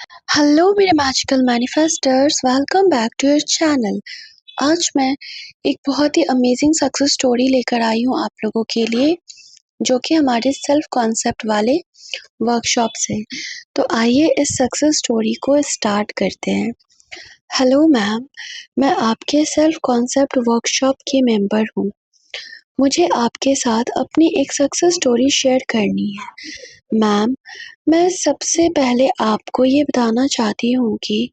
Hello मेरे magical manifesters, welcome back to your channel. आज मैं एक बहुत ही अमेजिंग सक्सेस स्टोरी लेकर आई हूँ आप लोगों के लिए, जो कि हमारे सेल्फ कॉन्सेप्ट वाले वर्कशॉप से। तो आइए इस सक्सेस स्टोरी को स्टार्ट करते हैं। हेलो मैम, मैं आपके सेल्फ कॉन्सेप्ट वर्कशॉप की मेंबर हूँ। मुझे आपके साथ अपनी एक सक्सेस स्टोरी शेयर करनी है। मैम, मैं सबसे पहले आपको ये बताना चाहती हूँ कि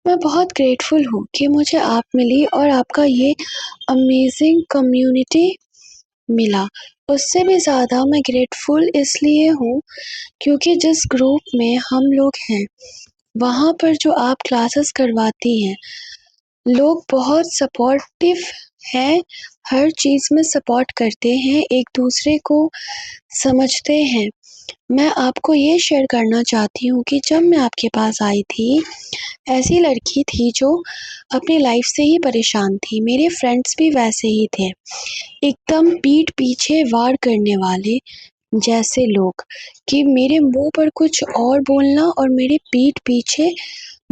मैं बहुत ग्रेटफुल हूँ कि मुझे आप मिली और आपका ये अमेजिंग कम्युनिटी मिला। उससे भी ज़्यादा मैं ग्रेटफुल इसलिए हूँ क्योंकि जिस ग्रुप में हम लोग हैं, वहाँ पर जो आप क्लासेस करवाती हैं, लोग बहुत सपोर्टिव हैं, हर चीज़ में सपोर्ट करते हैं, एक दूसरे को समझते हैं। मैं आपको ये शेयर करना चाहती हूँ कि जब मैं आपके पास आई थी, ऐसी लड़की थी जो अपनी लाइफ से ही परेशान थी। मेरे फ्रेंड्स भी वैसे ही थे, एकदम पीठ पीछे वार करने वाले जैसे लोग, कि मेरे मुंह पर कुछ और बोलना और मेरे पीठ पीछे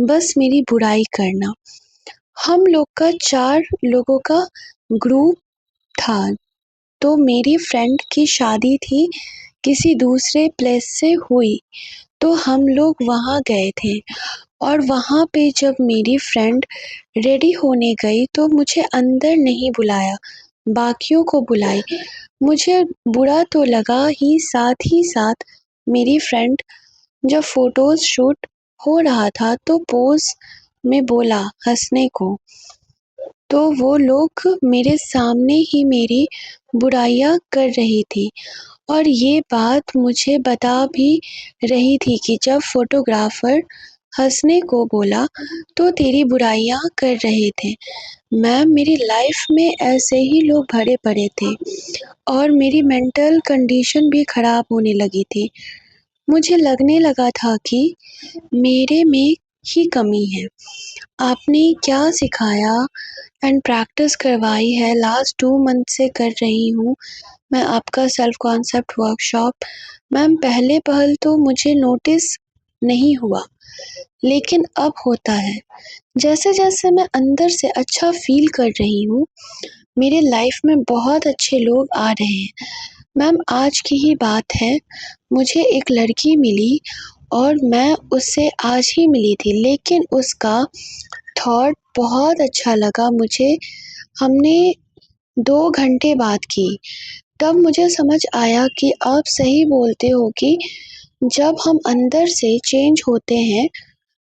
बस मेरी बुराई करना। हम लोग का 4 लोगों का ग्रुप था। तो मेरी फ्रेंड की शादी थी, किसी दूसरे प्लेस से हुई, तो हम लोग वहाँ गए थे। और वहाँ पे जब मेरी फ्रेंड रेडी होने गई तो मुझे अंदर नहीं बुलाया, बाकियों को बुलाई। मुझे बुरा तो लगा ही साथ मेरी फ्रेंड जब फोटोज शूट हो रहा था तो पोज में बोला हंसने को, तो वो लोग मेरे सामने ही मेरी बुराइयां कर रही थी। और ये बात मुझे बता भी रही थी कि जब फोटोग्राफर हंसने को बोला तो तेरी बुराइयां कर रहे थे। मैम, मेरी लाइफ में ऐसे ही लोग भरे पड़े थे और मेरी मेंटल कंडीशन भी खराब होने लगी थी। मुझे लगने लगा था कि मेरे में ही कमी है। आपने क्या सिखाया एंड प्रैक्टिस करवाई है, लास्ट 2 मंथ से कर रही हूँ मैं आपका सेल्फ कॉन्सेप्ट वर्कशॉप। मैम, पहले पहल तो मुझे नोटिस नहीं हुआ, लेकिन अब होता है। जैसे जैसे मैं अंदर से अच्छा फील कर रही हूँ, मेरे लाइफ में बहुत अच्छे लोग आ रहे हैं। मैम, आज की ही बात है, मुझे एक लड़की मिली और मैं उससे आज ही मिली थी, लेकिन उसका थॉट बहुत अच्छा लगा मुझे। हमने 2 घंटे बात की। तब मुझे समझ आया कि आप सही बोलते हो कि जब हम अंदर से चेंज होते हैं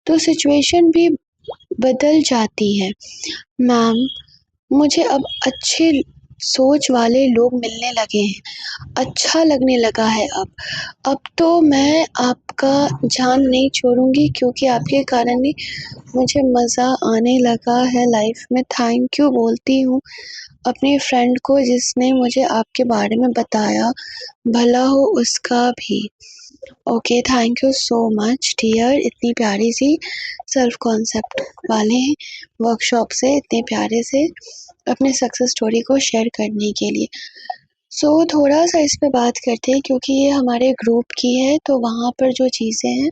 तो सिचुएशन भी बदल जाती है। मैम, मुझे अब अच्छे सोच वाले लोग मिलने लगे हैं, अच्छा लगने लगा है अब तो मैं आपका जान नहीं छोड़ूंगी, क्योंकि आपके कारण ही मुझे मज़ा आने लगा है लाइफ में। थैंक यू बोलती हूँ अपनी फ्रेंड को जिसने मुझे आपके बारे में बताया, भला हो उसका भी। Okay, thank you so much dear, इतनी प्यारी सी सेल्फ कॉन्सेप्ट वाले वर्कशॉप से इतने प्यारे से अपने सक्सेस स्टोरी को शेयर करने के लिए। थोड़ा सा इस पे बात करते हैं, क्योंकि ये हमारे ग्रुप की है तो वहाँ पर जो चीज़ें हैं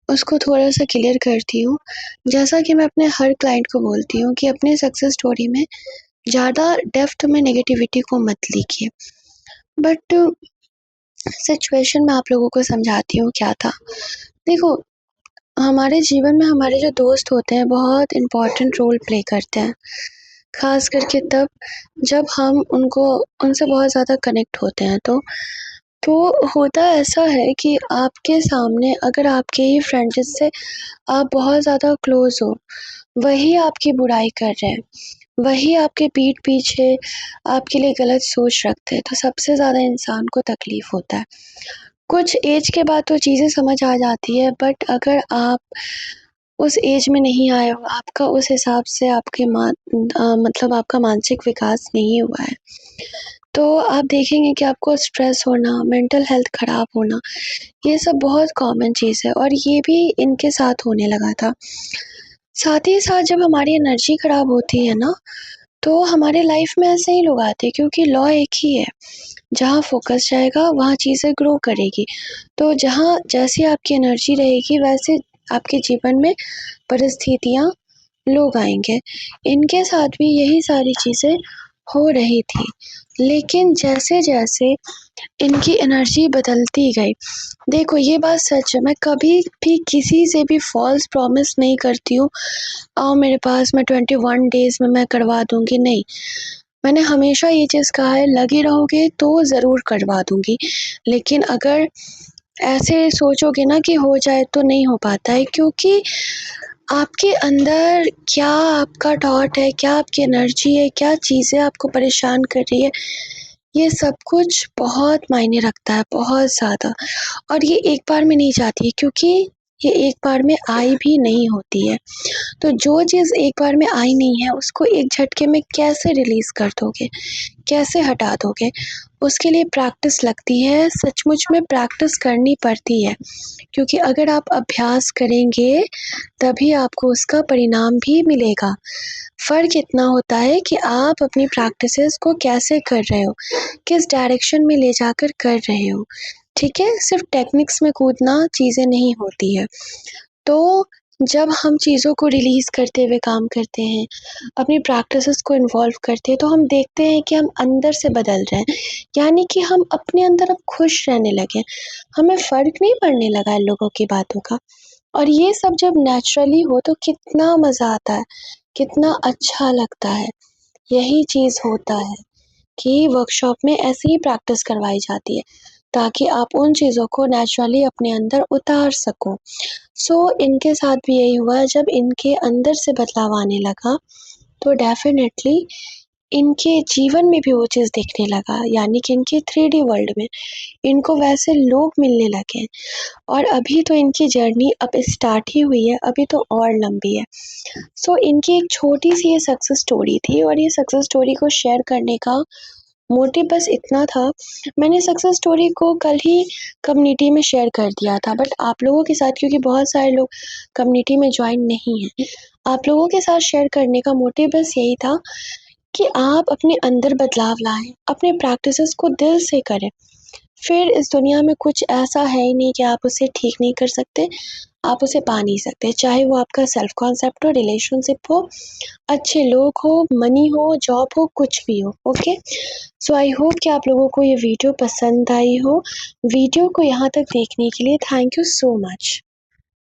उसको थोड़ा सा क्लियर करती हूँ। जैसा कि मैं अपने हर क्लाइंट को बोलती हूँ कि अपने सक्सेस स्टोरी में ज़्यादा डेप्थ में नेगेटिविटी को मत लिखिए। बट सिचुएशन में आप लोगों को समझाती हूँ क्या था। देखो, हमारे जीवन में हमारे जो दोस्त होते हैं बहुत इम्पोर्टेंट रोल प्ले करते हैं, खास करके तब जब हम उनसे बहुत ज़्यादा कनेक्ट होते हैं। तो होता ऐसा है कि आपके सामने अगर आपके ही फ्रेंड जिससे आप बहुत ज़्यादा क्लोज हो, वही आपकी बुराई कर रहे हैं, वही आपके पीठ पीछे आपके लिए गलत सोच रखते हैं, तो सबसे ज़्यादा इंसान को तकलीफ होता है। कुछ एज के बाद तो चीज़ें समझ आ जाती है, बट अगर आप उस एज में नहीं आए हो, आपका उस हिसाब से मतलब आपका मानसिक विकास नहीं हुआ है, तो आप देखेंगे कि आपको स्ट्रेस होना, मेंटल हेल्थ खराब होना, ये सब बहुत कॉमन चीज़ है और ये भी इनके साथ होने लगा था। साथ ही साथ जब हमारी एनर्जी खराब होती है ना, तो हमारे लाइफ में ऐसे ही लोग आते हैं, क्योंकि लॉ एक ही है, जहाँ फोकस जाएगा वहाँ चीज़ें ग्रो करेगी। तो जहाँ जैसी आपकी एनर्जी रहेगी वैसे आपके जीवन में परिस्थितियाँ, लोग आएँगे। इनके साथ भी यही सारी चीज़ें हो रही थी। लेकिन जैसे-जैसे इनकी एनर्जी बदलती गई, देखो ये बात सच है, मैं कभी भी किसी से भी फ़ॉल्स प्रॉमिस नहीं करती हूँ, आओ मेरे पास, मैं 21 डेज़ में मैं करवा दूँगी, नहीं। मैंने हमेशा ये चीज़ कहा है, लगे रहोगे तो ज़रूर करवा दूँगी। लेकिन अगर ऐसे सोचोगे ना कि हो जाए, तो नहीं हो पाता है, क्योंकि आपके अंदर क्या आपका थॉट है, क्या आपकी एनर्जी है, क्या चीज़ें आपको परेशान कर रही है, ये सब कुछ बहुत मायने रखता है, बहुत ज़्यादा। और ये एक बार में नहीं जाती है, क्योंकि ये एक बार में आई भी नहीं होती है। तो जो चीज़ एक बार में आई नहीं है, उसको एक झटके में कैसे रिलीज़ कर दोगे? कैसे हटा दोगे? उसके लिए प्रैक्टिस लगती है, सचमुच में प्रैक्टिस करनी पड़ती है, क्योंकि अगर आप अभ्यास करेंगे, तभी आपको उसका परिणाम भी मिलेगा। फ़र्क इतना होता है कि आप अपनी प्रैक्टिसेस को कैसे कर रहे हो, किस डायरेक्शन में ले जाकर कर रहे हो, ठीक है? सिर्फ़ टेक्निक्स में कूदना चीज़ें नहीं होती है। तो जब हम चीज़ों को रिलीज़ करते हुए काम करते हैं, अपनी प्रैक्टिसेस को इन्वॉल्व करते हैं, तो हम देखते हैं कि हम अंदर से बदल रहे हैं। यानी कि हम अपने अंदर अब खुश रहने लगे हैं। हमें फ़र्क नहीं पड़ने लगा है लोगों की बातों का। और ये सब जब नेचुरली हो तो कितना मज़ा आता है, कितना अच्छा लगता है। यही चीज़ होता है कि वर्कशॉप में ऐसे ही प्रैक्टिस करवाई जाती है, ताकि आप उन चीज़ों को नेचुरली अपने अंदर उतार सको। सो इनके साथ भी यही हुआ, जब इनके अंदर से बदलाव आने लगा, तो डेफ़िनेटली इनके जीवन में भी वो चीज़ दिखने लगा, यानी कि इनके 3D वर्ल्ड में इनको वैसे लोग मिलने लगे हैं। और अभी तो इनकी जर्नी अब स्टार्ट ही हुई है, अभी तो और लंबी है। सो इनकी एक छोटी-सी ये सक्सेस स्टोरी थी, और ये सक्सेस स्टोरी को शेयर करने का मोटिव बस इतना था। मैंने सक्सेस स्टोरी को कल ही कम्युनिटी में शेयर कर दिया था, बट आप लोगों के साथ, क्योंकि बहुत सारे लोग कम्युनिटी में जॉइन नहीं हैं, आप लोगों के साथ शेयर करने का मोटिव बस यही था कि आप अपने अंदर बदलाव लाएँ, अपने प्रैक्टिसेस को दिल से करें। फिर इस दुनिया में कुछ ऐसा है ही नहीं कि आप उसे ठीक नहीं कर सकते, आप उसे पा नहीं सकते। चाहे वो आपका सेल्फ कॉन्सेप्ट हो, रिलेशनशिप हो, अच्छे लोग हो, मनी हो, जॉब हो, कुछ भी हो, ओके? सो आई होप कि आप लोगों को ये वीडियो पसंद आई हो। वीडियो को यहाँ तक देखने के लिए थैंक यू सो मच।